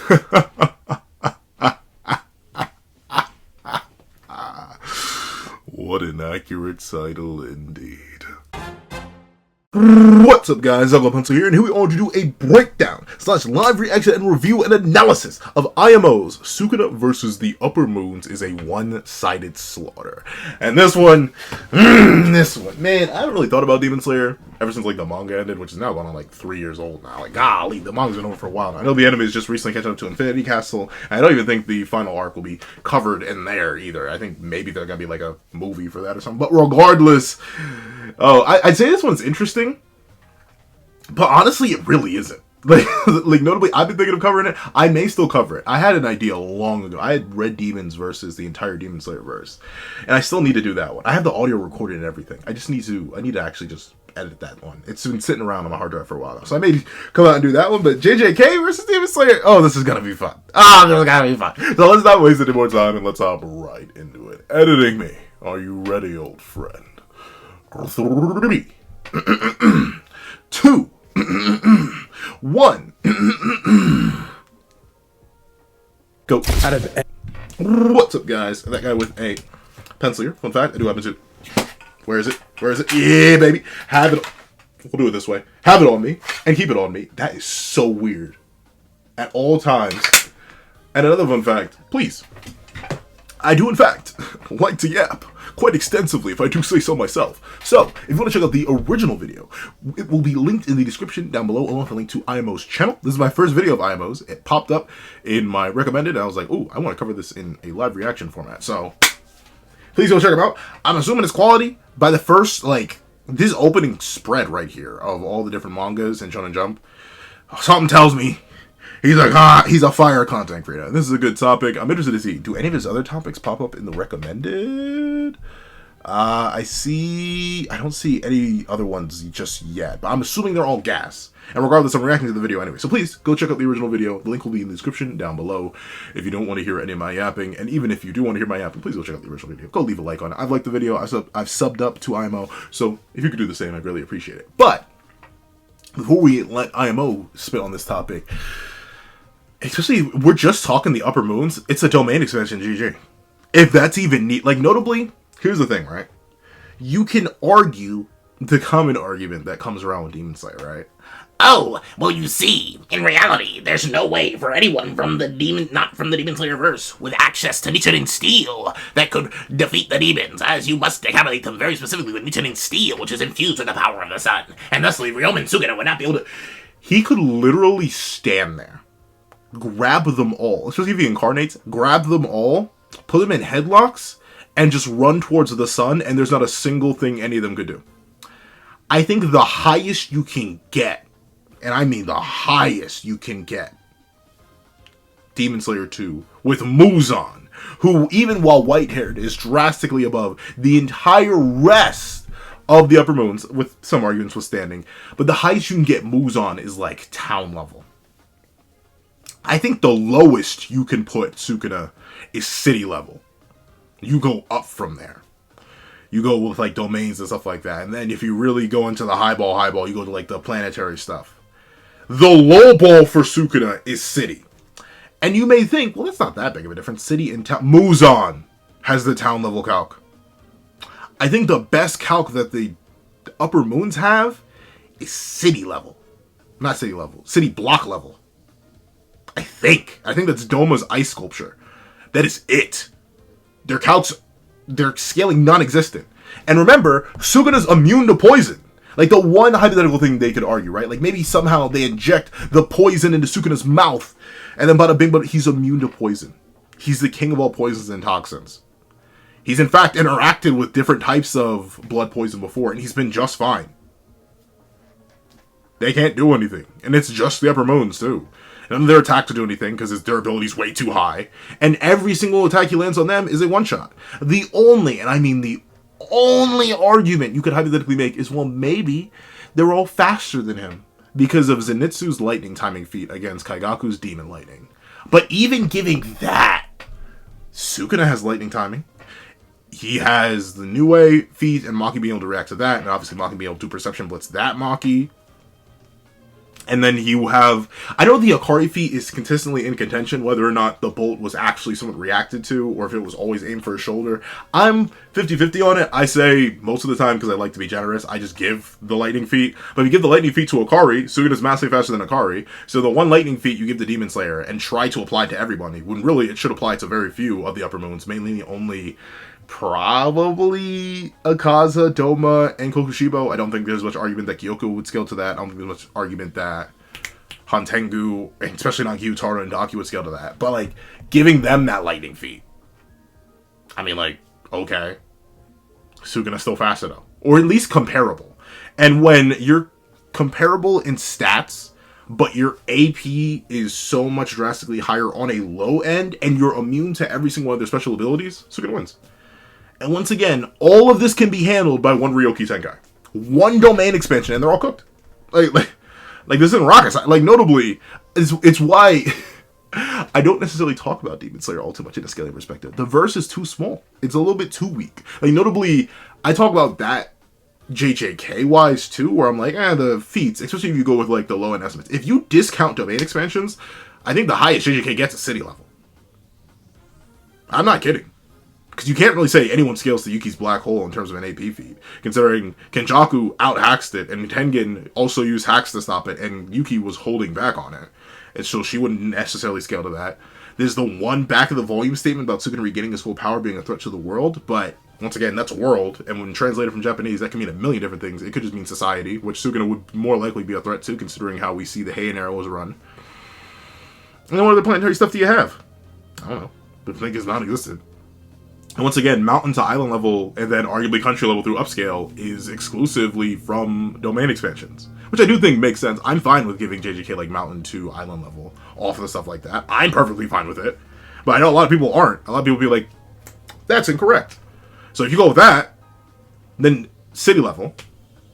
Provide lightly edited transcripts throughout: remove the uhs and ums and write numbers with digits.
What an accurate title indeed. What's up guys, I'm Pencil here, and here we are to do a breakdown / live reaction and review and analysis of IMO's Sukuna Vs the Upper Moons is a one-sided slaughter. And this one, man, I haven't really thought about Demon Slayer ever since like the manga ended, which is now going on like 3 years old now. Like, golly, the manga's been over for a while now. I know the anime is just recently catching up to Infinity Castle, and I don't even think the final arc will be covered in there either. I think maybe there's gonna be like a movie for that or something, but regardless, I'd say this one's interesting, but honestly, it really isn't. Like notably, I've been thinking of covering it. I may still cover it. I had an idea long ago. I had read Demons versus the entire Demon Slayer verse, and I still need to do that one. I have the audio recorded and everything. I need to actually just edit that one. It's been sitting around on my hard drive for a while now, so I may come out and do that one. But JJK versus Demon Slayer, oh, this is gonna be fun. This is gonna be fun. So let's not waste any more time and let's hop right into it. Editing me, are you ready, old friend? 3, 2, 1. Go. Out of it. What's up, guys? That guy with a pencil here. Fun fact, I do have a suit. Where is it? Where is it? Yeah, baby. Have it. We'll do it this way. Have it on me and keep it on me. That is so weird. At all times. And another fun fact, please. I do, in fact, like to yap quite extensively, if I do say so myself. So, if you want to check out the original video, it will be linked in the description down below, along with a link to IMO's channel. This is my first video of IMO's. It popped up in my recommended, and I was like, oh, I want to cover this in a live reaction format. So, please go check them out. I'm assuming it's quality. By the first, this opening spread right here of all the different mangas and Shonen Jump, something tells me he's like, he's a fire content creator. This is a good topic. I'm interested to see, do any of his other topics pop up in the recommended? I don't see any other ones just yet, but I'm assuming they're all gas. And regardless, I'm reacting to the video anyway. So please, go check out the original video. The link will be in the description down below if you don't want to hear any of my yapping. And even if you do want to hear my yapping, please go check out the original video. Go leave a like on it. I've liked the video. I've subbed up to IMO. So if you could do the same, I'd really appreciate it. But before we let IMO spit on this topic, especially, we're just talking the Upper Moons. It's a domain expansion, GG. If that's even neat. Like, notably, here's the thing, right? You can argue the common argument that comes around with Demon Slayer, right? Oh, well, you see, in reality, there's no way for anyone not from the Demon Slayer verse with access to Nichiren Steel that could defeat the demons, as you must decapitate them very specifically with Nichiren Steel, which is infused with the power of the sun. And thusly, Ryomen Sugata would not be able to... He could literally stand there, grab them all, especially if he incarnates, grab them all, put them in headlocks, and just run towards the sun, and there's not a single thing any of them could do. I think the highest you can get, and I mean the highest you can get, Demon Slayer 2 with Muzan, who, even while white-haired, is drastically above the entire rest of the Upper Moons, with some arguments withstanding. But the highest you can get Muzan is like town level. I think the lowest you can put Sukuna is city level. You go up from there. You go with like domains and stuff like that. And then if you really go into the highball, you go to like the planetary stuff. The low ball for Sukuna is city. And you may think, well, that's not that big of a difference. City and town. Muzan has the town level calc. I think the best calc that the Upper Moons have is city level. Not city level. City block level. I think that's Doma's ice sculpture. That is it. Their calcs, they're scaling non-existent. And remember, Sukuna's immune to poison. Like, the one hypothetical thing they could argue, right? Like, maybe somehow they inject the poison into Sukuna's mouth, and then bada bing, but he's immune to poison. He's the king of all poisons and toxins. He's, in fact, interacted with different types of blood poison before, and he's been just fine. They can't do anything. And it's just the Upper Moons, too. None of their attacks to do anything because his durability is way too high. And every single attack he lands on them is a one-shot. The only, and I mean the only argument you could hypothetically make is, well, maybe they're all faster than him because of Zenitsu's lightning timing feat against Kaigaku's demon lightning. But even giving that, Sukuna has lightning timing. He has the Niue feat and Maki being able to react to that. And obviously Maki being able to perception blitz that Maki. And then you have, I know the Akari feat is consistently in contention, whether or not the bolt was actually someone reacted to, or if it was always aimed for his shoulder. I'm 50-50 on it. I say most of the time, because I like to be generous, I just give the lightning feat. But if you give the lightning feat to Akari, Sukuna's massively faster than Akari. So the one lightning feat you give the Demon Slayer and try to apply to everybody, when really it should apply to very few of the upper moons, mainly only probably Akaza, Doma, and Kokushibo. I don't think there's much argument that Gyoko would scale to that. I don't think there's much argument that Hantengu, and especially not Gyutaro and Daki, would scale to that. But, like, giving them that lightning feat, I mean, like, okay. Sukuna's still faster, though. Or at least comparable. And when you're comparable in stats, but your AP is so much drastically higher on a low end, and you're immune to every single one of their special abilities, Sukuna wins. And once again, all of this can be handled by one Ryoki Tenkai. One domain expansion, and they're all cooked. Like this isn't rocket science. Like, notably, it's why I don't necessarily talk about Demon Slayer all too much in a scaling perspective. The verse is too small. It's a little bit too weak. Like, notably, I talk about that JJK-wise, too, where I'm like, the feats, especially if you go with, like, the low-end estimates. If you discount domain expansions, I think the highest JJK gets is city level. I'm not kidding. Because you can't really say anyone scales to Yuki's black hole in terms of an AP feed, considering Kenjaku out-haxed it, and Tengen also used hacks to stop it, and Yuki was holding back on it. And so she wouldn't necessarily scale to that. There's the one back of the volume statement about Sukuna regaining his full power being a threat to the world, but once again, that's world, and when translated from Japanese, that can mean a million different things. It could just mean society, which Sukuna would more likely be a threat to, considering how we see the Heian arrows run. And then what other planetary stuff do you have? I don't know. But I think it's non-existent. And once again, mountain to island level, and then arguably country level through upscale, is exclusively from domain expansions. Which I do think makes sense. I'm fine with giving JJK, like, mountain to island level, off of the stuff like that. I'm perfectly fine with it. But I know a lot of people aren't. A lot of people be like, that's incorrect. So if you go with that, then city level.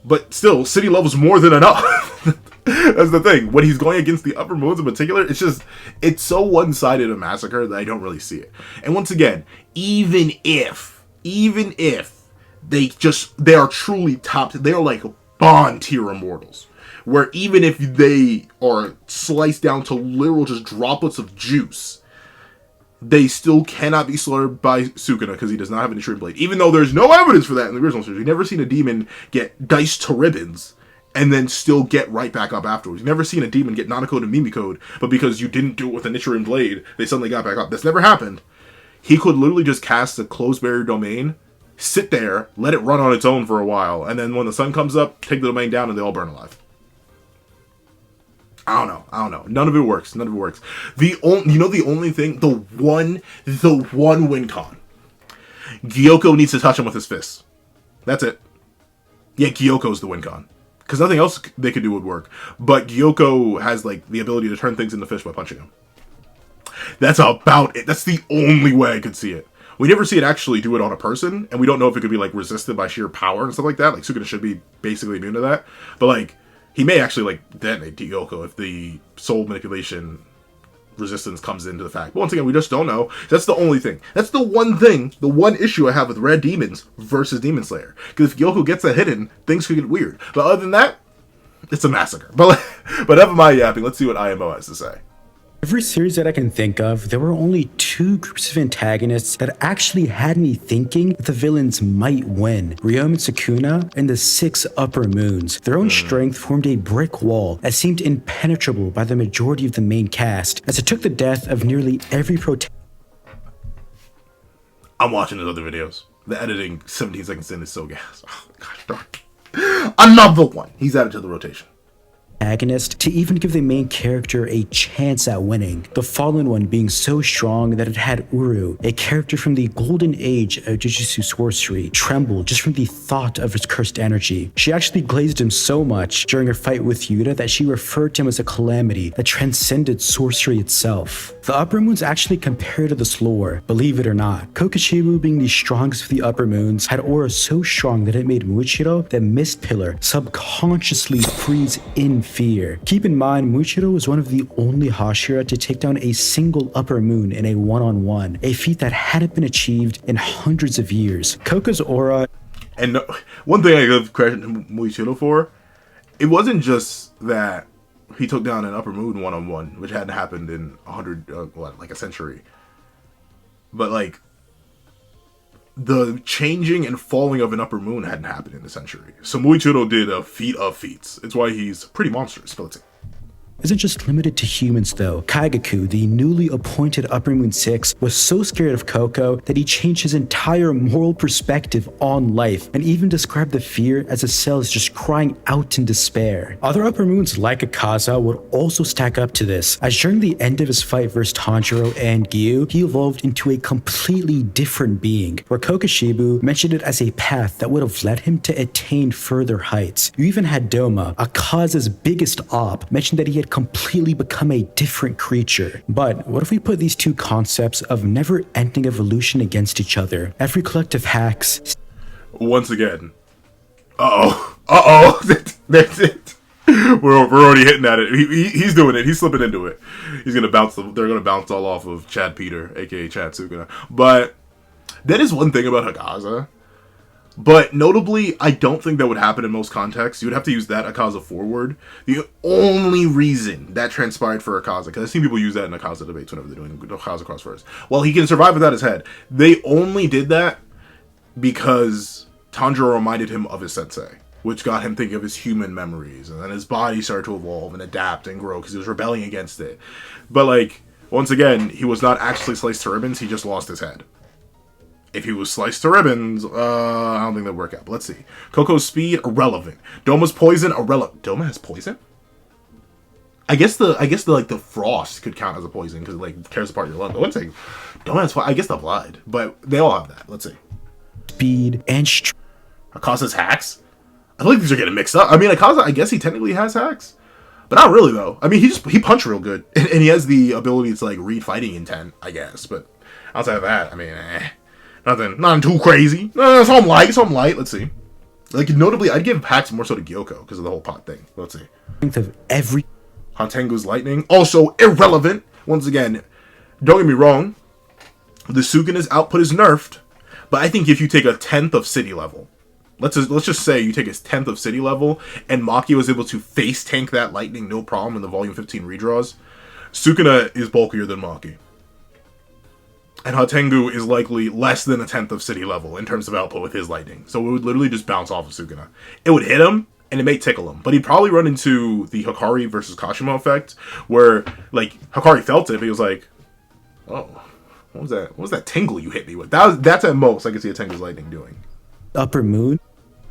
But still, city level's more than enough. That's the thing. When he's going against the upper modes in particular, it's so one-sided a massacre that I don't really see it. And once again, even if they are truly top, they are like Bond tier immortals, where even if they are sliced down to literal just droplets of juice, they still cannot be slaughtered by Sukuna because he does not have an Nichiren blade. Even though there's no evidence for that in the original series. You've never seen a demon get diced to ribbons and then still get right back up afterwards. You've never seen a demon get Nanako and Mimikode, but because you didn't do it with a Nichiren blade, they suddenly got back up. That's never happened. He could literally just cast a closed barrier domain, sit there, let it run on its own for a while, and then when the sun comes up, take the domain down and they all burn alive. I don't know. None of it works. The only thing, the one win con. Gyoko needs to touch him with his fists. That's it. Yeah, Gyoko's the win con. Because nothing else they could do would work. But Gyoko has, like, the ability to turn things into fish by punching him. That's about it. That's the only way I could see it. We never see it actually do it on a person, and we don't know if it could be, like, resisted by sheer power and stuff like that. Like, Sukuna should be basically immune to that. But, like, he may actually, like, detonate Gyoko if the soul manipulation resistance comes into the fact. But once again, we just don't know. That's the only thing. That's the one issue I have with Red Demons versus Demon Slayer. Because if Gyoko gets that hidden, things could get weird. But other than that, it's a massacre. But enough of my yapping. Let's see what IMO has to say. Every series that I can think of, there were only 2 groups of antagonists that actually had me thinking that the villains might win. Ryoma and Sukuna and the 6 upper moons. Their own strength formed a brick wall that seemed impenetrable by the majority of the main cast, as it took the death of nearly every protagonist. I'm watching his other videos. The editing 17 seconds in is so gas. Oh, gosh darn. Another one. He's added to the rotation. Agonist to even give the main character a chance at winning. The fallen one being so strong that it had Uru, a character from the golden age of Jujutsu sorcery, tremble just from the thought of its cursed energy. She actually glazed him so much during her fight with Yuta that she referred to him as a calamity that transcended sorcery itself. The upper moons actually compare to this lore, believe it or not. Kokushibo, being the strongest of the upper moons, had aura so strong that it made Muichiro, the mist pillar, subconsciously freeze in fear. Keep in mind, Muichiro was one of the only Hashira to take down a single upper moon in a one-on-one, a feat that hadn't been achieved in hundreds of years. Koko's aura... And one thing I give credit to Muichiro for, it wasn't just that he took down an Upper Moon 1-on-1, which hadn't happened in like a century. But like, the changing and falling of an Upper Moon hadn't happened in a century. So Muichiro did a feat of feats. It's why he's pretty monstrous. But let's see. Isn't just limited to humans though. Kaigaku, the newly appointed Upper Moon 6, was so scared of Koko that he changed his entire moral perspective on life and even described the fear as the cells just crying out in despair. Other Upper Moons like Akaza would also stack up to this, as during the end of his fight versus Tanjiro and Gyu, he evolved into a completely different being, where Kokoshibu mentioned it as a path that would have led him to attain further heights. You even had Doma, Akaza's biggest op, mentioned that he had completely become a different creature. But what if we put these two concepts of never-ending evolution against each other? Every collective hacks... Once again. That's it. We're already hitting at it. He's doing it. He's slipping into it. He's gonna bounce. They're gonna bounce all off of Chad Peter, aka Chad Sukuna. But that is one thing about Akaza. But notably, I don't think that would happen in most contexts. You would have to use that Akaza forward. The only reason that transpired for Akaza, because I've seen people use that in Akaza debates whenever they're doing Akaza crossfires. Well, he can survive without his head. They only did that because Tanjiro reminded him of his sensei, which got him thinking of his human memories. And then his body started to evolve and adapt and grow because he was rebelling against it. But, like, once again, he was not actually sliced to ribbons. He just lost his head. If he was sliced to ribbons, I don't think that'd work out. But let's see. Koko's speed, irrelevant. Doma's poison, irrelevant. Doma has poison? I guess the frost could count as a poison because it like tears apart your lung. But let's say Doma has I guess the blood, but they all have that. Let's see. Speed and Akaza's hacks. I feel like these are getting mixed up. I mean, Akaza, I guess he technically has hacks, but not really though. I mean, he punched real good, and he has the ability to like read fighting intent, I guess. But outside of that, I mean, nothing too crazy. Something light. Let's see. Like, notably, I'd give hacks more so to Gyoko because of the whole pot thing. Let's see. Strength of every... Hantengu's lightning. Also irrelevant. Once again, don't get me wrong. The Sukuna's output is nerfed. But I think if you take a 10th of city level. Let's just say you take his 10th of city level. And Maki was able to face tank that lightning no problem in the volume 15 redraws. Sukuna is bulkier than Maki. And Hatengu is likely less than a 10th of city level in terms of output with his lightning. So it would literally just bounce off of Sukuna. It would hit him, and it may tickle him. But he'd probably run into the Hikari versus Kashima effect, where, like, Hikari felt it, but he was like, oh, what was that? What was that tingle you hit me with? That's at most I could see Hatengu's lightning doing. Upper Moon?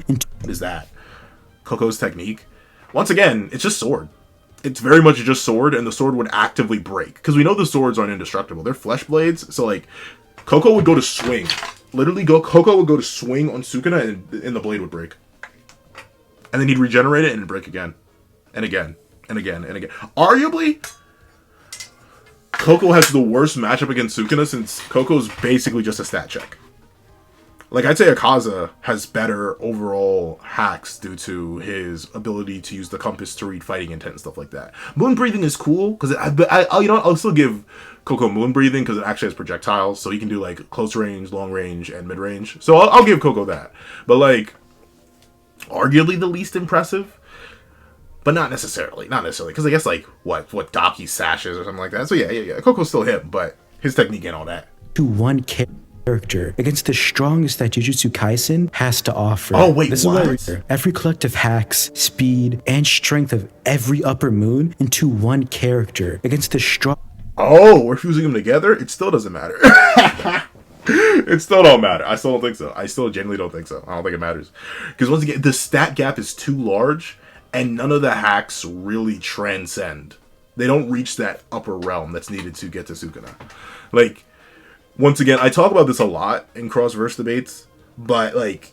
What is that? Koko's technique? Once again, it's just sword. It's very much just sword, and the sword would actively break. Because we know the swords aren't indestructible. They're flesh blades, so, like, Koko would go to swing. Literally, Koko would go to swing on Sukuna, and the blade would break. And then he'd regenerate it, and it'd break again. And again. And again. And again. Arguably, Koko has the worst matchup against Sukuna, since Koko's basically just a stat check. Like, I'd say Akaza has better overall hacks due to his ability to use the compass to read fighting intent and stuff like that. Moon breathing is cool, because I'll still give Koko moon breathing, because it actually has projectiles, so he can do, like, close range, long range, and mid range. So I'll give Koko that. But, like, arguably the least impressive, but not necessarily. Because I guess, like, what Daki's sashes or something like that. So yeah. Koko's still him, but his technique and all that. To one character against the strongest that Jujutsu Kaisen has to offer. Oh wait, this what? Is every collective hacks, speed, and strength of every Upper Moon into one character against the strong... Oh, we're fusing them together? It still doesn't matter. It still don't matter. I still don't think so. I still genuinely don't think so. I don't think it matters. Because once again, the stat gap is too large, and none of the hacks really transcend. They don't reach that upper realm that's needed to get to Sukuna. Like, once again, I talk about this a lot in cross-verse debates, but, like,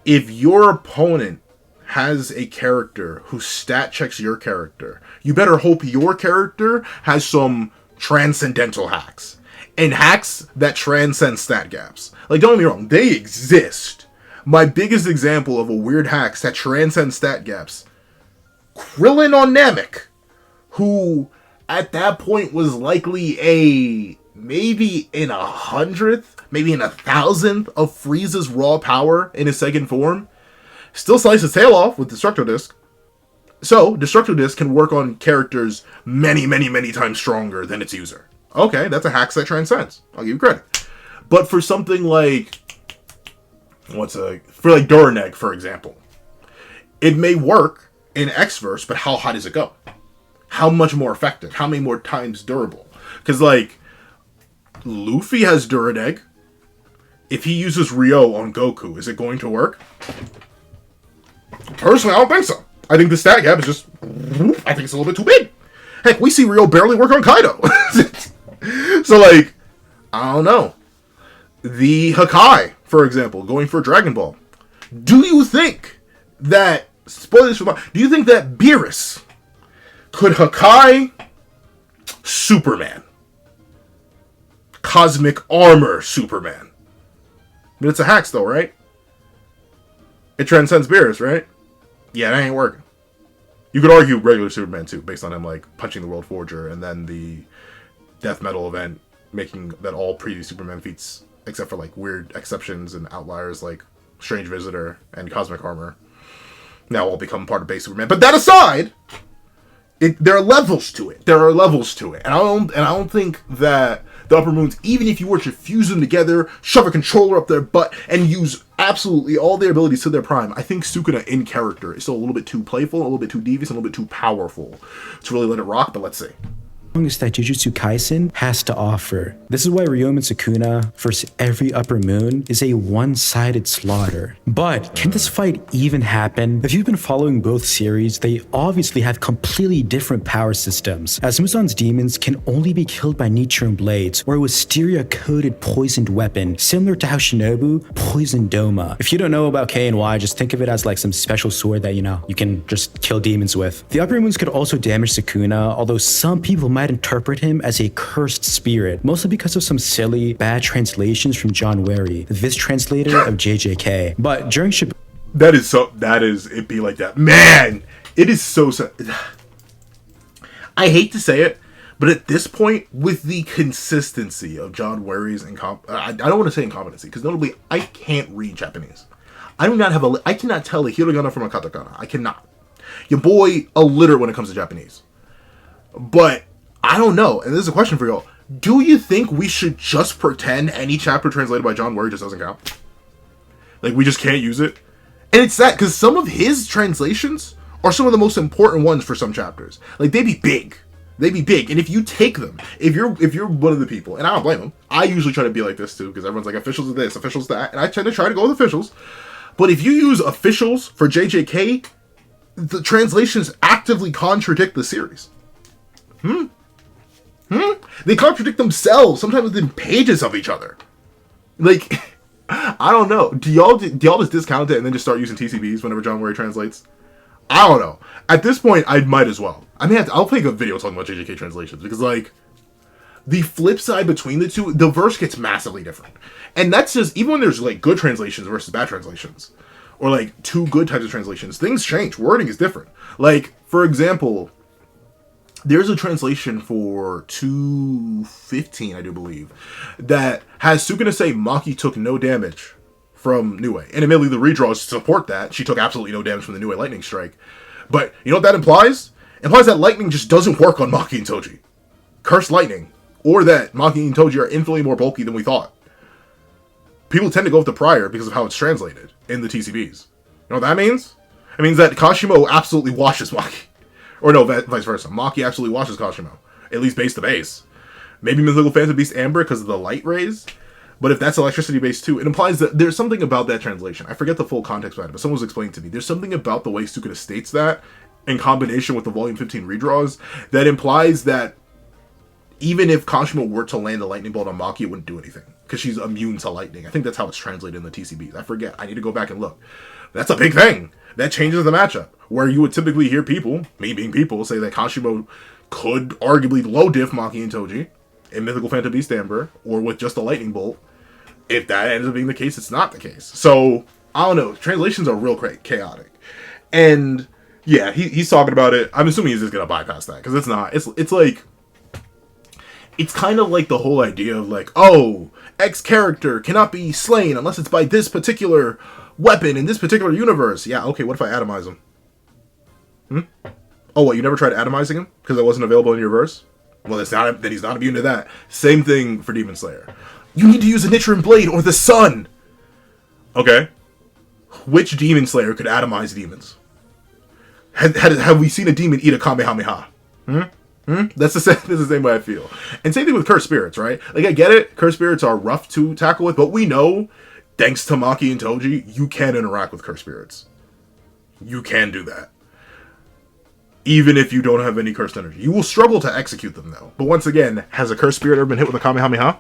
if your opponent has a character who stat checks your character, you better hope your character has some transcendental hacks. And hacks that transcend stat gaps. Like, don't get me wrong, they exist. My biggest example of a weird hacks that transcend stat gaps, Krillin on Namek, who at that point was likely a maybe in 100th, maybe in 1,000th of Frieza's raw power in his second form, still sliced his tail off with Destructo Disc, So, Destructo Disc can work on characters many, many, many times stronger than its user. Okay, that's a hack that transcends. I'll give you credit. But for something like... for like Duraneg, for example. It may work in X-Verse, but how high does it go? How much more effective? How many more times durable? Because, like, Luffy has Duraneg. If he uses Ryo on Goku, is it going to work? Personally, I don't think so. I think the stat gap is just... I think it's a little bit too big. Heck, we see Ryo barely work on Kaido. So, like, I don't know. The Hakai, for example, going for Dragon Ball. Do you think that... Spoilers for my... Do you think that Beerus could Hakai Superman? Cosmic Armor Superman. But it's a Hax, though, right? It transcends Beerus, right? Yeah, that ain't working. You could argue regular Superman, too, based on him, like, punching the World Forger, and then the Death Metal event making that all previous Superman feats, except for, like, weird exceptions and outliers like Strange Visitor and Cosmic Armor, now all become part of base Superman. But that aside, there are levels to it. There are levels to it. And I don't think that the Upper Moons, even if you were to fuse them together, shove a controller up their butt, and use absolutely all their abilities to their prime, I think Sukuna in character is still a little bit too playful, a little bit too devious, and a little bit too powerful to really let it rock, but let's see. That Jujutsu Kaisen has to offer. This is why Ryoma and Sukuna versus every Upper Moon is a one-sided slaughter. But can this fight even happen? If you've been following both series, they obviously have completely different power systems, as Muzan's demons can only be killed by Nichiren blades or a wisteria-coated poisoned weapon, similar to how Shinobu poisoned Doma. If you don't know about K and Y, just think of it as like some special sword that, you can just kill demons with. The Upper Moons could also damage Sukuna, although some people might interpret him as a cursed spirit, mostly because of some silly, bad translations from John Wary, this translator of JJK. But during That is, it be like that. Man, it is so sad. I hate to say it, but at this point, with the consistency of John Wary's I don't want to say incompetency, because notably, I can't read Japanese. I cannot tell a hiragana from a katakana. I cannot. Your boy illiterate when it comes to Japanese. But I don't know, and this is a question for y'all. Do you think we should just pretend any chapter translated by John Wary just doesn't count? Like, we just can't use it? And it's that, because some of his translations are some of the most important ones for some chapters. Like, they'd be big. They'd be big. And if you take them, if you're one of the people, and I don't blame them, I usually try to be like this too, because everyone's like, officials of this, officials of that, and I tend to try to go with officials. But if you use officials for JJK, the translations actively contradict the series. They contradict themselves, sometimes within pages of each other. Like, I don't know. Do y'all just discount it and then just start using TCBs whenever John Wary translates? I don't know. At this point, I might as well. I'll make a video talking about JJK translations, because, like, the flip side between the two, the verse gets massively different. And that's just, even when there's, like, good translations versus bad translations, or, like, two good types of translations, things change. Wording is different. Like, for example, there's a translation for 215, I do believe, that has Sukuna say Maki took no damage from Nue. And admittedly, the redraws support that. She took absolutely no damage from the Nue lightning strike. But you know what that implies? It implies that lightning just doesn't work on Maki and Toji. Cursed lightning. Or that Maki and Toji are infinitely more bulky than we thought. People tend to go with the prior because of how it's translated in the TCBs. You know what that means? It means that Kashimo absolutely washes Maki. Or no, vice versa. Maki absolutely washes Kashimo. At least base to base. Maybe Mythical Phantom Beast Amber because of the light rays. But if that's electricity based too, it implies that there's something about that translation. I forget the full context behind it, but someone was explaining to me. There's something about the way Sukuna states that, in combination with the Volume 15 redraws, that implies that even if Kashimo were to land a lightning bolt on Maki, it wouldn't do anything. Because she's immune to lightning. I think that's how it's translated in the TCBs. I forget. I need to go back and look. That's a big thing. That changes the matchup. Where you would typically hear people, me being people, say that Kashimo could arguably low diff Maki and Toji in Mythical Phantom Beast Amber, or with just a lightning bolt. If that ends up being the case, it's not the case. So, I don't know. Translations are real chaotic. And, yeah, he's talking about it. I'm assuming he's just going to bypass that, because it's not. It's like... It's kind of like the whole idea of like, oh, X character cannot be slain unless it's by this particular weapon in this particular universe. Yeah, okay, what if I atomize him? Oh, what, you never tried atomizing him? Because it wasn't available in your verse? Well, then he's not immune to that. Same thing for Demon Slayer. You need to use a Nichiren Blade or the Sun! Okay. Which Demon Slayer could atomize demons? Have we seen a demon eat a Kamehameha? That's the same way I feel. And same thing with Cursed Spirits, right? Like, I get it. Cursed Spirits are rough to tackle with, but we know, thanks to Maki and Toji, you can interact with Cursed Spirits. You can do that. Even if you don't have any cursed energy. You will struggle to execute them, though. But once again, has a Cursed Spirit ever been hit with a Kamehameha?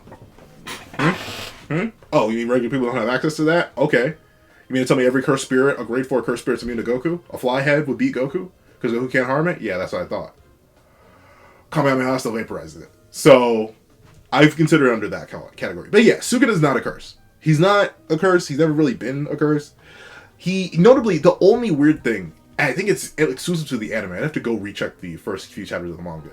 Oh, you mean regular people don't have access to that? Okay. You mean to tell me every Cursed Spirit, a grade 4 Cursed Spirit's immune to Goku? A Flyhead would beat Goku? Because Goku can't harm it? Yeah, that's what I thought. Kamehameha still vaporizes it. So, I've considered it under that category. But yeah, Sukuna's not a curse. He's not a curse. He's never really been a curse. Notably, the only weird thing, and I think it's exclusive to the anime, I'd have to go recheck the first few chapters of the manga.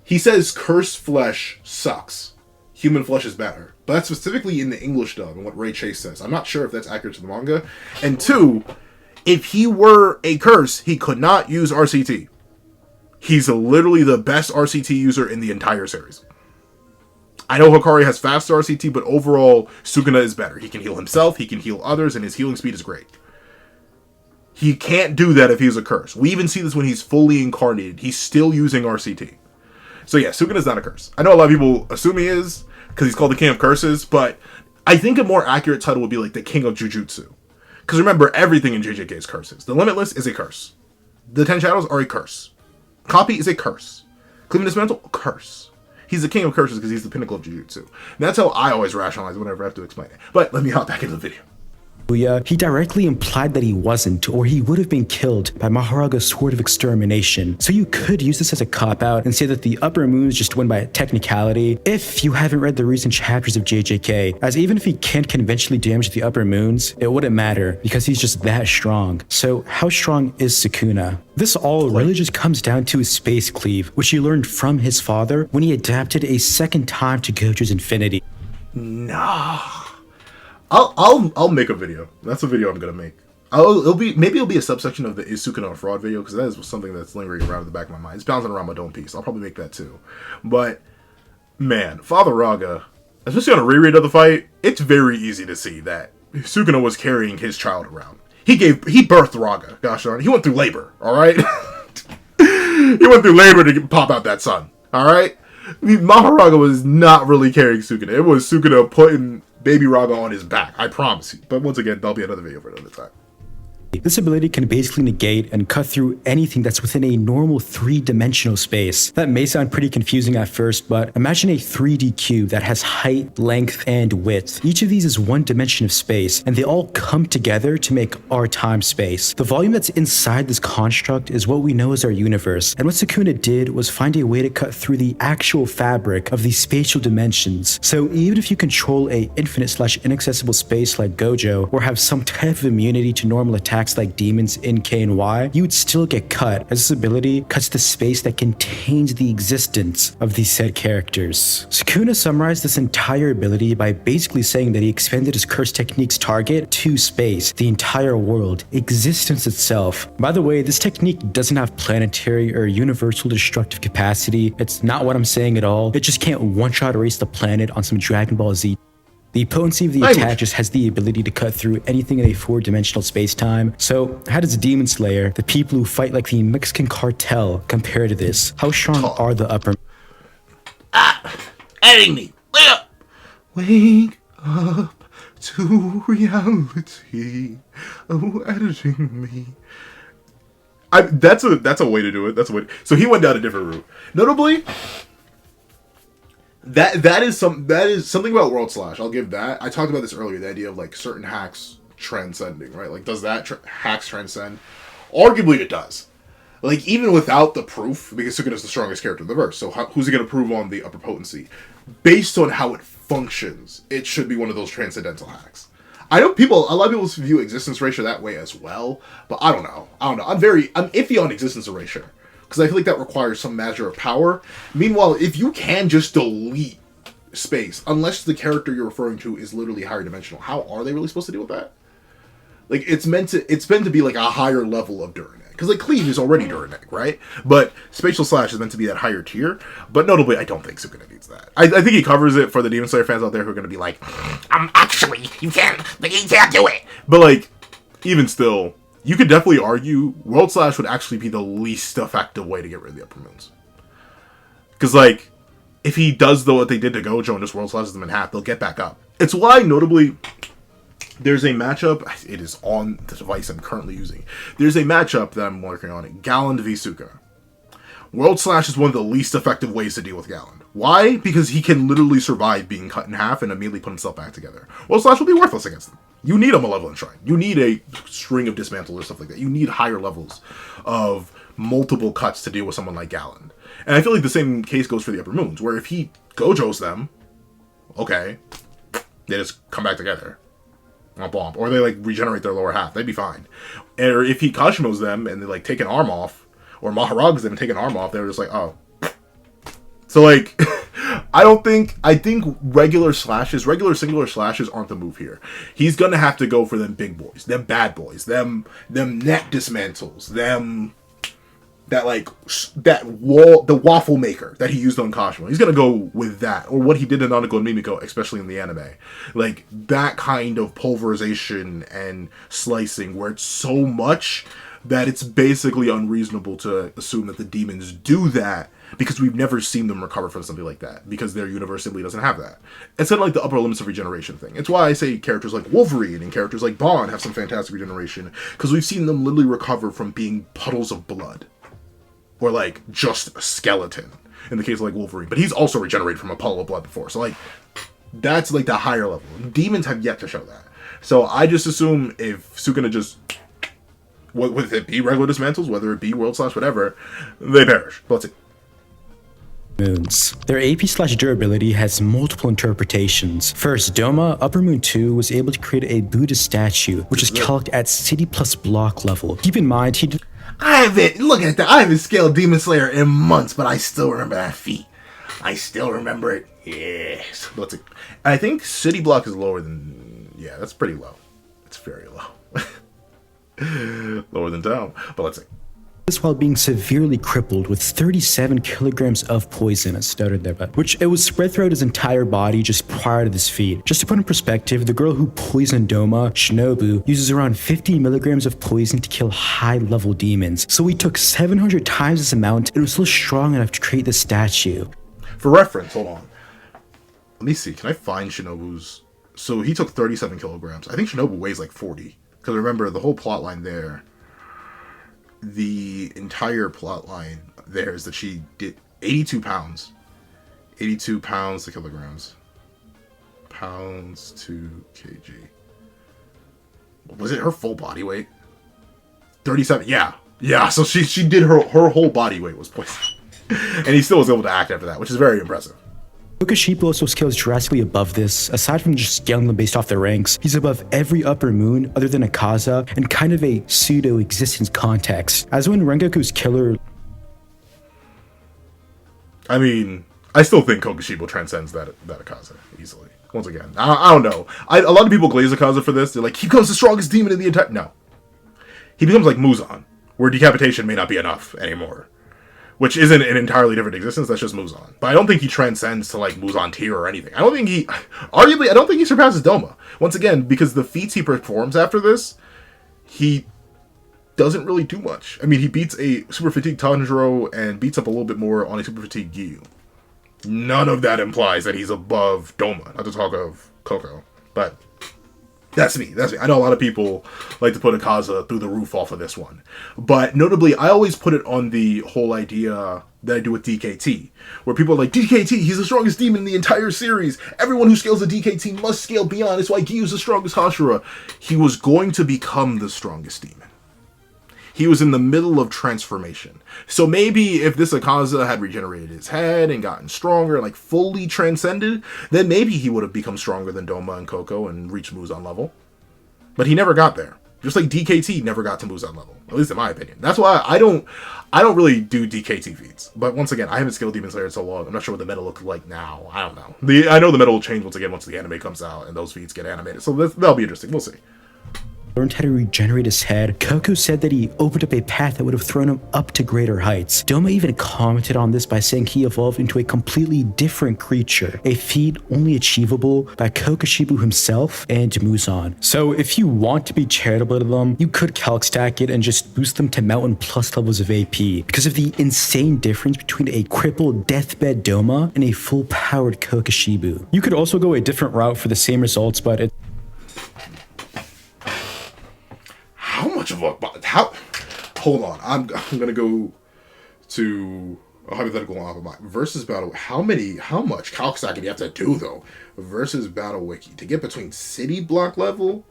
He says cursed flesh sucks. Human flesh is better. But that's specifically in the English dub and what Ray Chase says. I'm not sure if that's accurate to the manga. And two, if he were a curse, he could not use RCT. He's literally the best RCT user in the entire series. I know Hikari has fast RCT, but overall, Sukuna is better. He can heal himself, he can heal others, and his healing speed is great. He can't do that if he's a curse. We even see this when he's fully incarnated. He's still using RCT. So yeah, Sukuna's not a curse. I know a lot of people assume he is, because he's called the King of Curses, but I think a more accurate title would be like the King of Jujutsu. Because remember, everything in JJK is curses. The Limitless is a curse. The 10 Shadows are a curse. Copy is a curse. Cleaving Dismantle, a curse. He's the king of curses because he's the pinnacle of Jujutsu. And that's how I always rationalize it whenever I have to explain it. But let me hop back into the video. He directly implied that he wasn't, or he would have been killed by Maharaga's Sword of Extermination. So you could use this as a cop-out and say that the upper moons just win by technicality if you haven't read the recent chapters of JJK, as even if he can't conventionally damage the upper moons, it wouldn't matter because he's just that strong. So how strong is Sukuna? This all really just comes down to his space cleave, which he learned from his father when he adapted a second time to Gojo's Infinity. No. I'll make a video. That's a video I'm gonna make. Maybe it'll be a subsection of the Is Sukuna a fraud video, because that is something that's lingering around in the back of my mind. It's bouncing around my dome piece. I'll probably make that too. But man, Father Raga, especially on a reread of the fight, it's very easy to see that Sukuna was carrying his child around. He birthed Raga. Gosh darn, he went through labor. All right, he went through labor to pop out that son. All right, Maharaga was not really carrying Sukuna. It was Sukuna putting Baby Raga on his back, I promise you. But once again, that'll be another video for another time. This ability can basically negate and cut through anything that's within a normal 3-dimensional space. That may sound pretty confusing at first, but imagine a 3D cube that has height, length, and width. Each of these is one dimension of space, and they all come together to make our time space. The volume that's inside this construct is what we know as our universe, and what Sukuna did was find a way to cut through the actual fabric of these spatial dimensions. So even if you control a infinite/inaccessible space like Gojo, or have some type of immunity to normal attacks like demons in K and Y, you would still get cut, as this ability cuts the space that contains the existence of these said characters. Sukuna summarized this entire ability by basically saying that he expanded his curse technique's target to space, the entire world, existence itself. By the way, this technique doesn't have planetary or universal destructive capacity. It's not what I'm saying at all. It just can't one-shot erase the planet on some Dragon Ball Z. The potency of the attack just has the ability to cut through anything in a 4-dimensional space-time. So how does Demon Slayer, the people who fight like the Mexican cartel, compare to this? How strong are the upper... Editing me! Wake up to reality. Oh, editing me. That's a way to do it. That's a way. So he went down a different route. Notably, that is something about World Slash. I'll give that. I talked about this earlier. The idea of like certain hacks transcending, right? Like, does that hacks transcend? Arguably, it does. Like, even without the proof, because Sukuna's the strongest character in the verse. So who's he going to prove on the upper potency? Based on how it functions, it should be one of those transcendental hacks. I know a lot of people view existence erasure that way as well, but I don't know. I'm iffy on existence erasure, because I feel like that requires some measure of power. Meanwhile, if you can just delete space, unless the character you're referring to is literally higher dimensional, how are they really supposed to deal with that? Like, it's meant to be like a higher level of Duranex. Because, like, cleave is already Duranic, right? But spatial slash is meant to be that higher tier. But notably, I don't think Sukuna needs that. I think he covers it for the Demon Slayer fans out there who are going to be like, actually, you can't do it. but, like, even still, you could definitely argue World Slash would actually be the least effective way to get rid of the upper moons. Because, like, if he does what they did to Gojo and just World Slashes them in half, they'll get back up. It's why, notably, there's a matchup. It is on the device I'm currently using. There's a matchup that I'm working on. Galland v Suka. World Slash is one of the least effective ways to deal with Galland. Why? Because he can literally survive being cut in half and immediately put himself back together. World Slash will be worthless against them. You need a Malevolent Shrine. You need a string of dismantle or stuff like that. You need higher levels of multiple cuts to deal with someone like Galland. And I feel like the same case goes for the Upper Moons, where if he Gojos them, okay, they just come back together. Or they, like, regenerate their lower half. They'd be fine. Or if he Kashimos them and they, like, take an arm off, or Maharagas them and take an arm off, they're just like, oh. So, like, I think regular singular slashes aren't the move here. He's gonna have to go for them big boys, them bad boys, them net dismantles, the waffle maker that he used on Kashima. He's gonna go with that, or what he did in Nanako and Mimiko, especially in the anime. Like, that kind of pulverization and slicing, where it's so much that it's basically unreasonable to assume that the demons do that, because we've never seen them recover from something like that, because their universe simply doesn't have that. It's kind of like the upper limits of regeneration thing. It's why I say characters like Wolverine and characters like Bond have some fantastic regeneration, because we've seen them literally recover from being puddles of blood. Or, like, just a skeleton, in the case of, like, Wolverine. But he's also regenerated from a puddle of blood before. So, like, that's, like, the higher level. Demons have yet to show that. So I just assume if Sukuna just, whether it be regular dismantles, whether it be World Slash, whatever, they perish. But let's see. Moons. Their AP/durability has multiple interpretations. First, Doma, Upper Moon 2, was able to create a Buddha statue, which is calced at city plus block level. Keep in mind, he did. I haven't scaled Demon Slayer in months, but I still remember that feat. I still remember it. Yes. Let's see. I think City Block is lower than... Yeah, that's pretty low. It's very low. Lower than Town. But let's see. This while being severely crippled with 37 kilograms of poison, I stuttered there, but which it was spread throughout his entire body just prior to this feat. Just to put in perspective, the girl who poisoned Doma, Shinobu, uses around 50 milligrams of poison to kill high-level demons. So he took 700 times this amount and was still strong enough to create this statue. For reference, hold on. Let me see. Can I find Shinobu's... So he took 37 kilograms. I think Shinobu weighs like 40. Because remember, the whole plot line there... The entire plot line there is that she did 82 pounds. 82 pounds to kilograms. Pounds to kg. Was it her full body weight? 37. Yeah, so she did her whole body weight was poison. And he still was able to act after that, which is very impressive. Kokoshibo also scales drastically above this. Aside from just scaling them based off their ranks, he's above every Upper Moon other than Akaza, and kind of a pseudo-existence context. As when Rengoku's killer... I mean, I still think Kokoshibo transcends that Akaza easily. Once again, I don't know. A lot of people glaze Akaza for this. They're like, he becomes the strongest demon in the entire... No. He becomes like Muzan, where decapitation may not be enough anymore. Which isn't an entirely different existence, that's just Muzan. But I don't think he transcends to, like, Muzan tier or anything. I don't think he surpasses Doma. Once again, because the feats he performs after this, he doesn't really do much. I mean, he beats a Super Fatigue Tanjiro and beats up a little bit more on a Super Fatigue Gyu. None of that implies that he's above Doma, not to talk of Koko. But... That's me. I know a lot of people like to put Akaza through the roof off of this one. But notably, I always put it on the whole idea that I do with DKT. Where people are like, DKT, he's the strongest demon in the entire series. Everyone who scales a DKT must scale beyond. It's why Gyu's the strongest Hashira. He was going to become the strongest demon. He was in the middle of transformation. So maybe if this Akaza had regenerated his head and gotten stronger, like fully transcended, then maybe he would have become stronger than Doma and Koko and reached Muzan level. But he never got there. Just like DKT never got to Muzan level. At least in my opinion. That's why I don't really do DKT feats. But once again, I haven't scaled Demon Slayer in so long. I'm not sure what the meta looks like now. I don't know. I know the meta will change once again once the anime comes out and those feats get animated. So that'll be interesting. We'll see. learned how to regenerate his head, Koko said that he opened up a path that would have thrown him up to greater heights. Doma even commented on this by saying he evolved into a completely different creature, a feat only achievable by Kokoshibu himself and Muzan. So if you want to be charitable to them, you could calc stack it and just boost them to mountain plus levels of AP because of the insane difference between a crippled deathbed Doma and a full-powered Kokoshibu. You could also go a different route for the same results, but it How much of a hold on, I'm gonna go to a hypothetical on versus battle. How much calc stacking do you have to do though versus battle wiki to get between city block level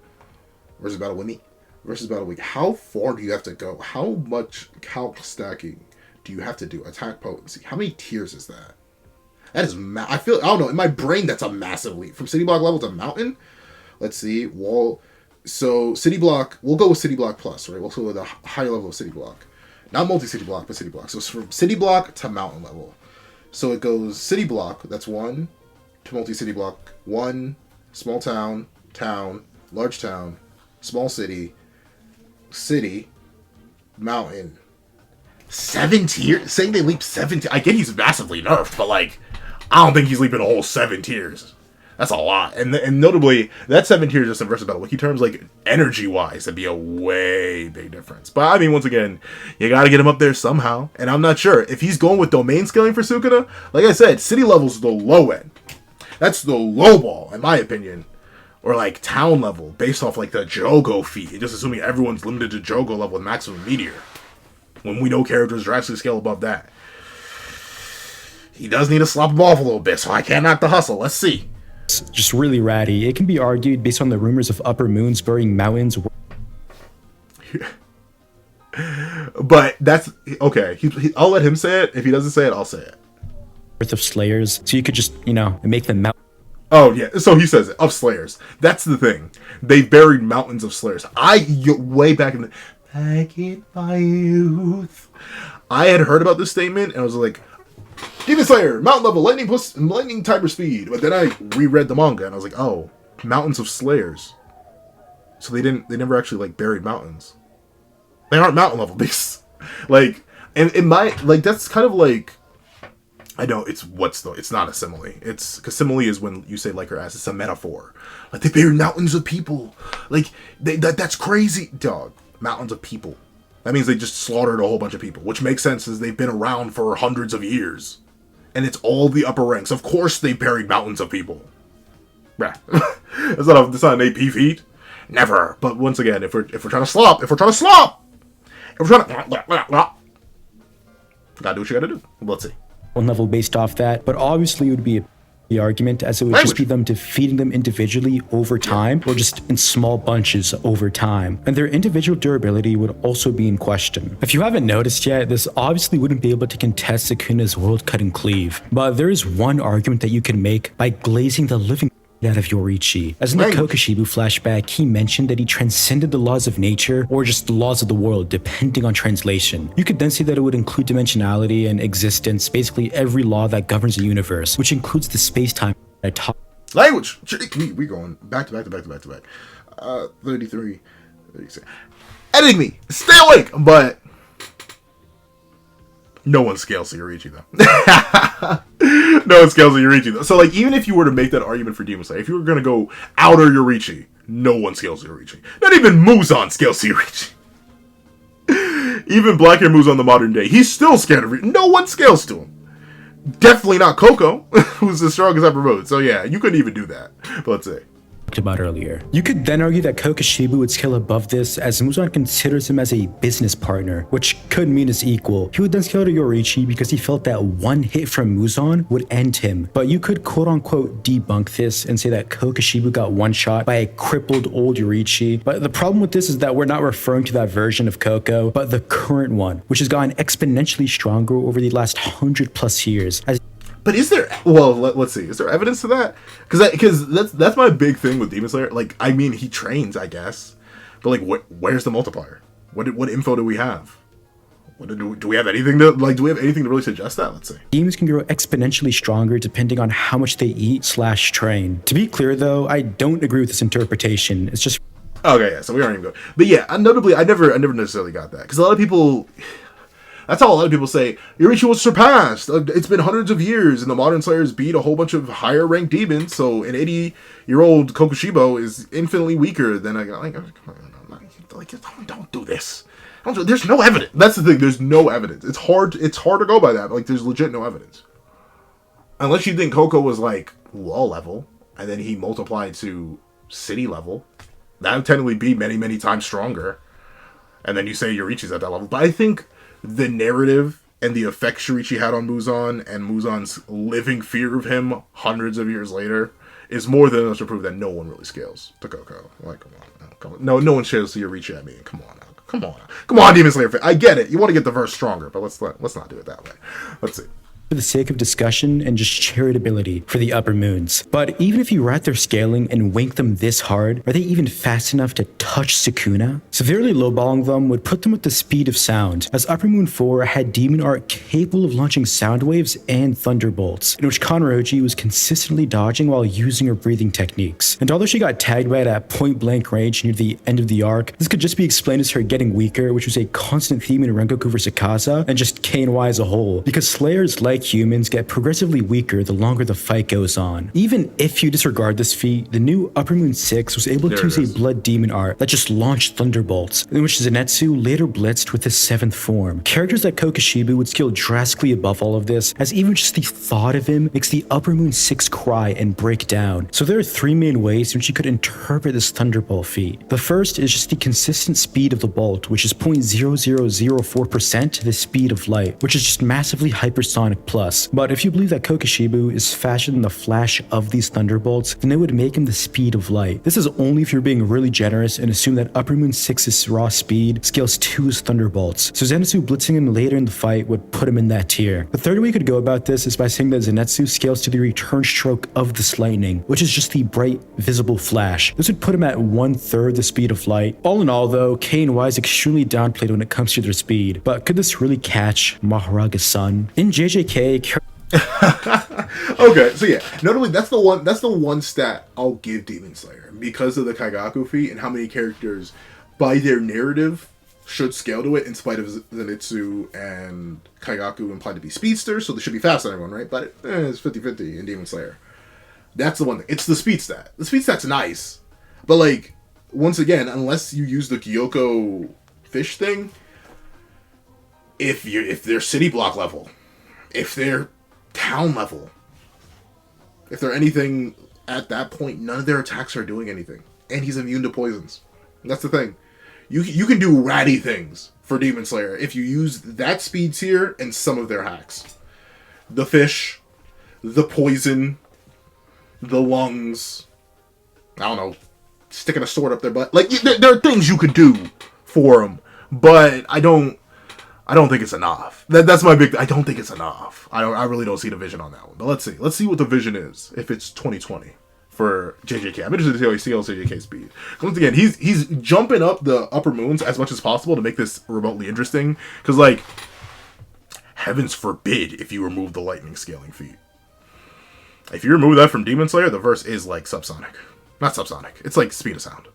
versus battle wiki versus battle wiki? How far do you have to go? How much calc stacking do you have to do? Attack potency, how many tiers is that? That is I don't know, in my brain that's a massive leap from city block level to mountain. Let's see, wall. So city block, we'll go with city block plus, right? We'll go with a higher level of city block. Not multi-city block, but city block. So it's from city block to mountain level. So it goes city block, that's 1, to multi-city block, 1, small town, town, large town, small city, city, mountain. 7 tiers? Saying they leap 7 tiers. I get he's massively nerfed, but like, I don't think he's leaping a whole 7 tiers. That's a lot. And notably, that 7 tiers just in versus battle wiki terms, like energy-wise, that'd be a way big difference. But I mean, once again, you gotta get him up there somehow. And I'm not sure. If he's going with domain scaling for Sukuna, like I said, city level's the low end. That's the low ball, in my opinion. Or like town level, based off like the Jogo feat. Just assuming everyone's limited to Jogo level with maximum meteor. When we know characters drastically scale above that. He does need to slop him off a little bit, so I can't knock the hustle. Let's see. just really ratty. It can be argued based on the rumors of upper moons burying mountains. But that's okay. I'll let him say it. If he doesn't say it, I'll say it. Worth of slayers, so you could just, make them mount. Oh yeah, so he says it, of slayers. That's the thing. They buried mountains of slayers. Way back in my youth, I had heard about this statement and I was like, Demon Slayer, mountain level, lightning typer speed. But then I reread the manga and I was like, oh, mountains of slayers. So they never actually buried mountains. They aren't mountain level beasts. And in my that's kind of like, I know it's not a simile. It's because simile is when you say like or as, it's a metaphor. Like they buried mountains of people. That's crazy, dog. Mountains of people. That means they just slaughtered a whole bunch of people, which makes sense as they've been around for hundreds of years, and it's all the upper ranks. Of course, they buried mountains of people. Yeah, that's not an AP feat. Never. But once again, if we're trying to slop, gotta do what you gotta do. Let's see. One level based off that, but obviously it would be the argument as it would just be them defeating them individually over time or just in small bunches over time, and their individual durability would also be in question. If you haven't noticed yet, this obviously wouldn't be able to contest Sukuna's world cutting cleave, but there is one argument that you can make by glazing the living out of Yoriichi. As in the Kokoshibu flashback, he mentioned that he transcended the laws of nature or just the laws of the world, depending on translation. You could then say that it would include dimensionality and existence, basically every law that governs the universe, which includes the space-time I talked. Language! We going back to back. 33, 36. Editing me! Stay awake! But no one scales to Yoriichi, though. No one scales to Yoriichi, though. So, even if you were to make that argument for Demon Slayer, if you were going to go outer Yoriichi, no one scales to Yoriichi. Not even Muzan scales to Yoriichi. Even Blackhair Muzan the modern day, he's still scared of Yoriichi. No one scales to him. Definitely not Coco, who's the strongest upper mode. So, yeah, you couldn't even do that. But let's see. About earlier. You could then argue that Kokoshibu would scale above this as Muzan considers him as a business partner, which could mean his equal. He would then scale to Yoriichi because he felt that one hit from Muzan would end him. But you could quote-unquote debunk this and say that Kokoshibu got one shot by a crippled old Yoriichi. But the problem with this is that we're not referring to that version of Koko, but the current one, which has gotten exponentially stronger over the last 100+ years. But is there? Well, let's see. Is there evidence to that? Because that's my big thing with Demon Slayer. He trains, I guess, but where's the multiplier? What info do we have? Do we have anything to Do we have anything to really suggest that? Let's see. Demons can grow exponentially stronger depending on how much they eat/train. To be clear, though, I don't agree with this interpretation. It's just Okay, yeah, so we aren't even going. But yeah, notably, I never necessarily got that. Because a lot of people, that's how a lot of people say, Yoriichi was surpassed. It's been hundreds of years, and the modern Slayers beat a whole bunch of higher ranked demons, so an 80-year-old Kokushibo is infinitely weaker than don't do this. There's no evidence. That's the thing, there's no evidence. It's hard to go by that, but like, there's legit no evidence. Unless you think Koko was like wall level, and then he multiplied to city level. That would technically be many, many times stronger. And then you say Yoriichi's at that level. But I think the narrative and the effect Yoriichi had on Muzan and Muzan's living fear of him hundreds of years later is more than enough to prove that no one really scales to Koko. Like, come on. No one scales to Yoriichi at me. Come on, Demon Slayer. I get it. You want to get the verse stronger, but let's not do it that way. Let's see. For the sake of discussion and just charitability for the upper moons. But even if you rat their scaling and wink them this hard, are they even fast enough to touch Sukuna? Severely lowballing them would put them at the speed of sound, as Upper Moon 4 had demon art capable of launching sound waves and thunderbolts, in which Kanroji was consistently dodging while using her breathing techniques. And although she got tagged by it at point blank range near the end of the arc, this could just be explained as her getting weaker, which was a constant theme in Rengoku vs Akaza and just KNY as a whole, because Slayers like humans get progressively weaker the longer the fight goes on. Even if you disregard this feat, the new Upper Moon 6 was able to use a blood demon art that just launched thunderbolts, in which Zenitsu later blitzed with his 7th form. Characters like Kokoshibu would scale drastically above all of this, as even just the thought of him makes the Upper Moon 6 cry and break down. So there are 3 main ways in which you could interpret this thunderbolt feat. The first is just the consistent speed of the bolt, which is 0.0004% to the speed of light, which is just massively hypersonic plus. But if you believe that Kokoshibu is faster than the flash of these thunderbolts, then it would make him the speed of light. This is only if you're being really generous and assume that Upper Moon 6's raw speed scales to his thunderbolts. So Zenitsu blitzing him later in the fight would put him in that tier. The third way you could go about this is by saying that Zenitsu scales to the return stroke of this lightning, which is just the bright, visible flash. This would put him at 1/3 the speed of light. All in all though, KNY is extremely downplayed when it comes to their speed, but could this really catch Maharaga's son? In JJK, okay, so yeah, notably that's the one stat I'll give Demon Slayer because of the Kaigaku feat and how many characters by their narrative should scale to it, in spite of Zenitsu and Kaigaku implied to be speedsters, so they should be faster than everyone, right? But it's 50-50 in Demon Slayer. That's the one thing. It's the speed stat. The speed stat's nice, but like, once again, unless you use the Kyoko fish thing, if they're city block level, if they're town level, if they're anything at that point, none of their attacks are doing anything, and he's immune to poisons. That's the thing. You can do ratty things for Demon Slayer if you use that speed tier and some of their hacks. The fish, the poison, the lungs, I don't know, sticking a sword up their butt. Like, there are things you could do for them, but I don't think it's enough. That's my big. I don't think it's enough. I really don't see the vision on that one. But let's see. Let's see what the vision is if it's 2020 for JJK. I'm interested to see how he scales JJK speed. Once again, he's jumping up the upper moons as much as possible to make this remotely interesting. Because like, heavens forbid if you remove the lightning scaling feat. If you remove that from Demon Slayer, the verse is like subsonic. Not subsonic. It's like speed of sound.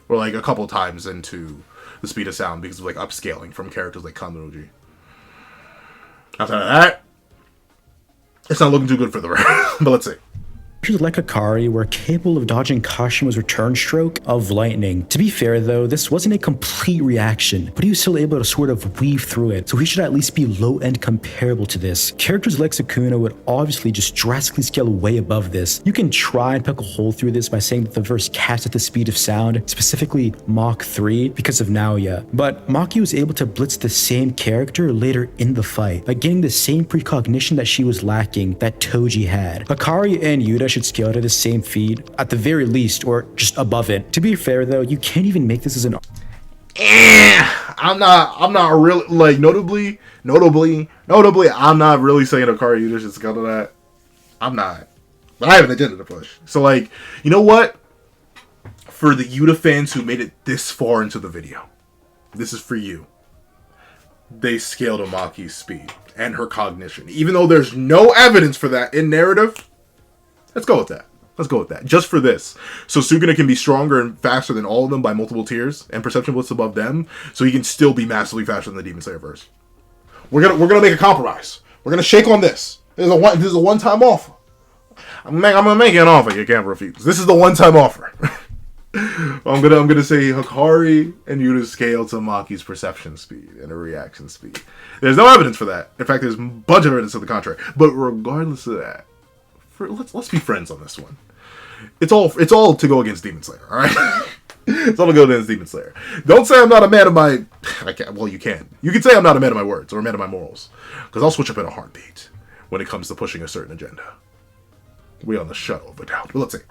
Or like a couple times into the speed of sound because of like upscaling from characters like Kanroji. Outside of that, it's not looking too good for the rest. But let's see. Characters like Akari were capable of dodging Kashima's return stroke of lightning. To be fair though, this wasn't a complete reaction, but he was still able to sort of weave through it, so he should at least be low-end comparable to this. Characters like Sukuna would obviously just drastically scale way above this. You can try and poke a hole through this by saying that the verse caps at the speed of sound, specifically Mach 3, because of Naoya. But Maki was able to blitz the same character later in the fight, by getting the same precognition that she was lacking that Toji had. Akari and Yuta should scale to the same feed, at the very least, or just above it. To be fair though, you can't even make this as an I'm not really, like, notably, I'm not really saying Akari Yuta should scale to that. I'm not. But I have an agenda to push. So like, you know what? For the Yuta fans who made it this far into the video, this is for you. They scaled to Maki's speed and her cognition. Even though there's no evidence for that in narrative, let's go with that. Let's go with that. Just for this. So Sukuna can be stronger and faster than all of them by multiple tiers, and Perception Blitz above them, so he can still be massively faster than the Demon Slayer verse. We're gonna make a compromise. We're gonna shake on this. This is a one-time offer. I'm gonna make an offer you can't refuse. This is the one-time offer. I'm gonna say Hikari and Yuta scale to Maki's perception speed and her reaction speed. There's no evidence for that. In fact, there's a bunch of evidence to the contrary. But regardless of that, let's be friends on this one. It's all to go against Demon Slayer, all right? It's all to go against Demon Slayer. Don't say I'm not a man of my. Well, you can. You can say I'm not a man of my words or a man of my morals, because I'll switch up in a heartbeat when it comes to pushing a certain agenda. We on the shuttle of a doubt. But let's see.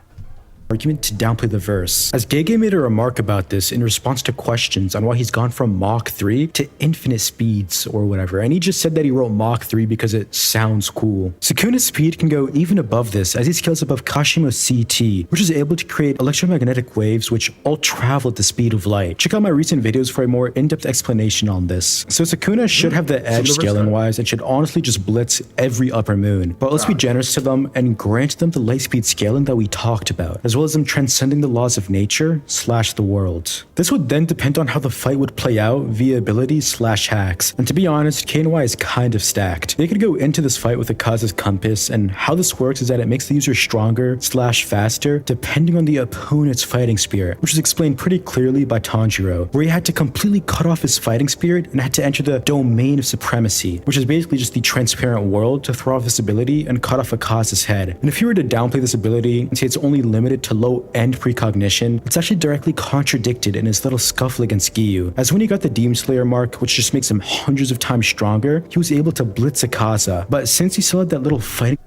Argument to downplay the verse, as Gege made a remark about this in response to questions on why he's gone from Mach 3 to infinite speeds or whatever, and he just said that he wrote Mach 3 because it sounds cool. Sukuna's speed can go even above this as he scales above Kashimo's CT, which is able to create electromagnetic waves which all travel at the speed of light. Check out my recent videos for a more in-depth explanation on this. So Sukuna should have the edge scaling wise and should honestly just blitz every upper moon, but let's be generous to them and grant them the light speed scaling that we talked about, as well as them transcending the laws of nature / the world. This would then depend on how the fight would play out via abilities / hacks, and to be honest, KNY is kind of stacked. They could go into this fight with Akaza's compass, and how this works is that it makes the user stronger / faster depending on the opponent's fighting spirit, which is explained pretty clearly by Tanjiro, where he had to completely cut off his fighting spirit and had to enter the domain of supremacy, which is basically just the transparent world, to throw off this ability and cut off Akaza's head. And if you were to downplay this ability and say it's only limited to low-end precognition, it's actually directly contradicted in his little scuffle against Giyu, as when he got the Demon Slayer mark, which just makes him hundreds of times stronger, he was able to blitz Akaza, but since he still had that little fighting...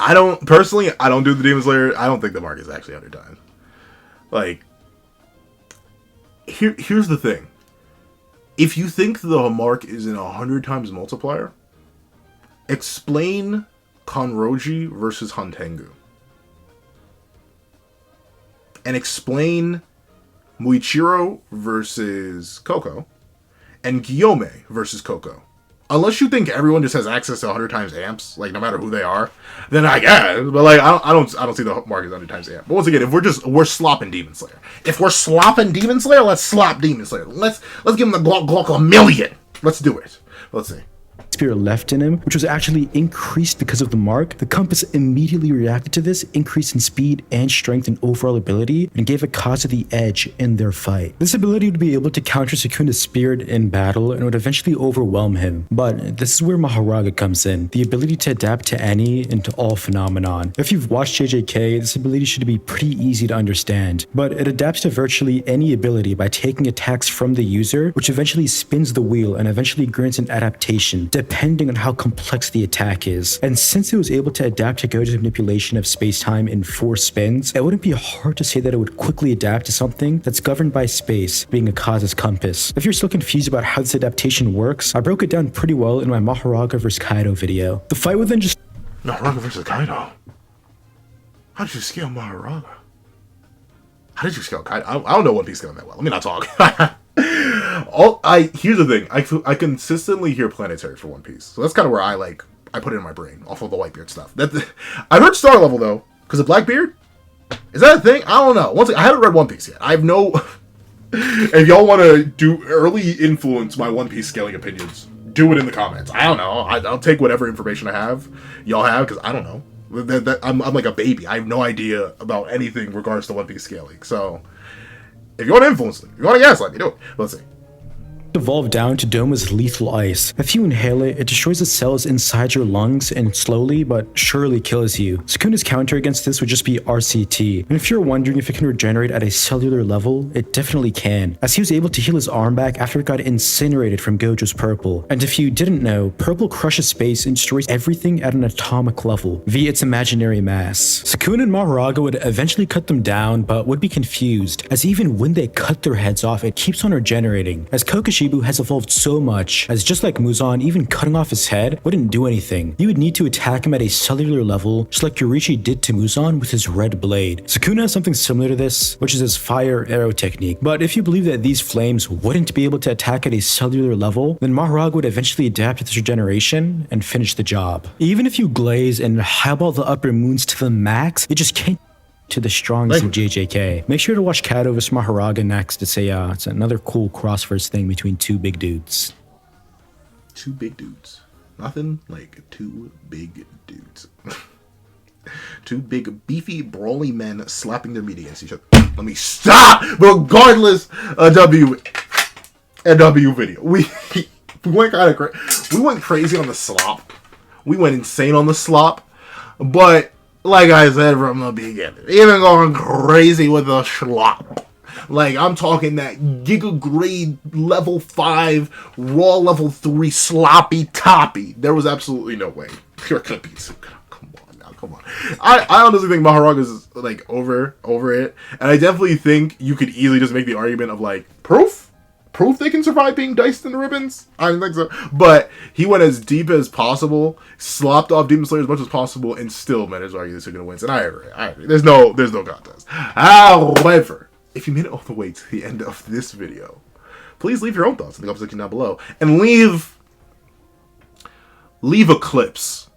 I don't do the Demon Slayer. I don't think the mark is actually 100 times. Like, here's the thing. If you think the mark is in 100 times multiplier, explain Kanroji versus Hantengu. And explain Muichiro versus Koko and Gyome versus Koko. Unless you think everyone just has access to 100 times amps, like no matter who they are, then I guess. But like I don't see the mark as 100 times amp. But once again, if we're slopping Demon Slayer. If we're slopping Demon Slayer, let's slop Demon Slayer. Let's give him the Glock 1,000,000. Let's do it. Let's see. Spirit left in him, which was actually increased because of the mark. The compass immediately reacted to this increase in speed and strength and overall ability and gave Akaza the edge in their fight. This ability would be able to counter Sukuna's spirit in battle and would eventually overwhelm him. But this is where Maharaga comes in, the ability to adapt to any and to all phenomenon. If you've watched JJK, this ability should be pretty easy to understand, but it adapts to virtually any ability by taking attacks from the user, which eventually spins the wheel and eventually grants an adaptation, depending on how complex the attack is. And since it was able to adapt to Gojo's manipulation of space-time in 4 spins, it wouldn't be hard to say that it would quickly adapt to something that's governed by space, being Akaza's compass. If you're still confused about how this adaptation works, I broke it down pretty well in my Maharaga vs Kaido video. The fight would then just... Maharaga vs Kaido? How did you scale Maharaga? How did you scale Kaido? I don't know One Piece scaling that well. Let me not talk. Here's the thing. I consistently hear planetary for One Piece, so that's kind of where I put it in my brain off of the Whitebeard stuff. I heard Star Level though, because of Blackbeard. Is that a thing? I don't know. I haven't read One Piece yet. I have no. If y'all want to do early influence my One Piece scaling opinions, do it in the comments. I don't know. I'll take whatever information y'all have, because I don't know. I'm like a baby. I have no idea about anything regards to One Piece scaling. So if you want to influence them, if you want to guess, let me do it. Let's see. Evolve down to Doma's lethal ice. If you inhale it, it destroys the cells inside your lungs and slowly but surely kills you. Sukuna's counter against this would just be RCT. And if you're wondering if it can regenerate at a cellular level, it definitely can, as he was able to heal his arm back after it got incinerated from Gojo's purple. And if you didn't know, purple crushes space and destroys everything at an atomic level via its imaginary mass. Sukuna and Maharaga would eventually cut them down, but would be confused, as even when they cut their heads off, it keeps on regenerating, as Kokashi Shibu has evolved so much, as just like Muzan, even cutting off his head wouldn't do anything. You would need to attack him at a cellular level, just like Yoriichi did to Muzan with his red blade. Sukuna has something similar to this, which is his fire arrow technique. But if you believe that these flames wouldn't be able to attack at a cellular level, then Mahoraga would eventually adapt to this regeneration and finish the job. Even if you glaze and highball the upper moons to the max, it just can't to the strongest of JJK. Make sure to watch Kato vs Mahoraga next. It's another cool crossverse thing between two big dudes. Two big dudes. Nothing like two big dudes. Two big, beefy, brawly men slapping their meat against each other. Let me stop! Regardless, a W video. We went kind of we went crazy on the slop. We went insane on the slop. But like I said from the beginning, even going crazy with the slop. Like, I'm talking that Giga Grade level 5, raw level 3 sloppy toppy. There was absolutely no way. You're gonna be so good. Come on. I honestly think Mahoraga's like over it, and I definitely think you could easily just make the argument of like proof they can survive being diced in the ribbons. I don't think so, but he went as deep as possible, slopped off Demon Slayer as much as possible, and still managed to argue that Sukuna wins. And I agree. There's no contest. However, if you made it all the way to the end of this video, please leave your own thoughts in the comment section down below, and leave Eclipse.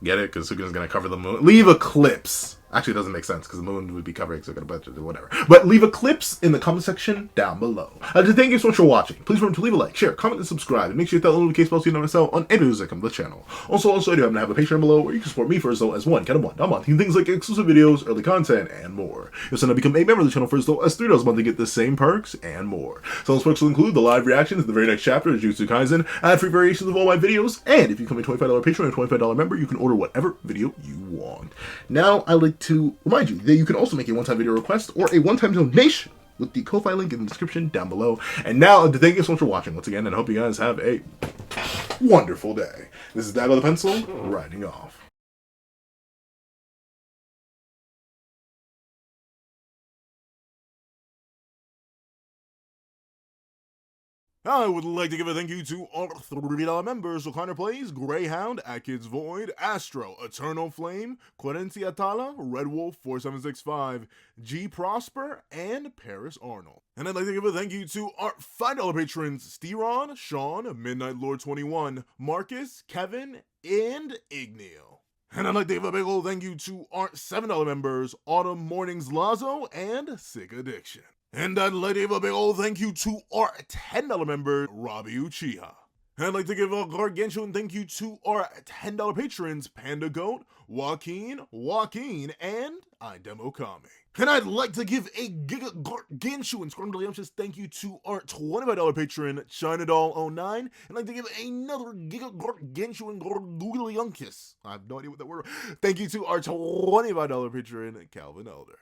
Get it? Because Sukuna's going to cover the moon. Leave Eclipse. Actually, it doesn't make sense because the moon would be covering Sukuna, but whatever. But leave Eclipse in the comment section down below. To thank you so much for watching. Please remember to leave a like, share, comment, and subscribe. And make sure you hit that little notification bell so you know when I sell on any videos that come to the channel. Also, I do happen to have a Patreon below where you can support me for as low as $1 a month. Things like exclusive videos, early content, and more. You'll also become a member of the channel for as low as $3 a month to get the same perks and more. So those perks will include the live reactions to the very next chapter of Jujutsu Kaisen, ad-free variations of all my videos, and if you become a $25 Patreon or $25 member, you can order whatever video you want. Now, I'd like to remind you that you can also make a one-time video request or a one-time donation with the Ko-Fi link in the description down below. And now, thank you so much for watching once again, and I hope you guys have a wonderful day. This is Dago the Pencil, writing off. I would like to give a thank you to our $3 members: so Connor Plays, Greyhound, Kids Void, Astro, Eternal Flame, Querencia Atala, Red Wolf 4765, G Prosper, and Paris Arnold. And I'd like to give a thank you to our $5 patrons: Steron, Sean, Midnight Lord 21, Marcus, Kevin, and Igneal. And I'd like to give a big old thank you to our $7 members: Autumn Mornings Lazo and Sick Addiction. And I'd like to give a big old thank you to our $10 member, Robbie Uchiha. And I'd like to give a gargantuan thank you to our $10 patrons, Panda Goat, Joaquin, and Idemokami. And I'd like to give a gargantuan scrumdiddlyumptious thank you to our $25 patron, ChinaDoll09. And I'd like to give another gargantuan gargantuan I have no idea what that word. Thank you to our $25 patron, Calvin Elder.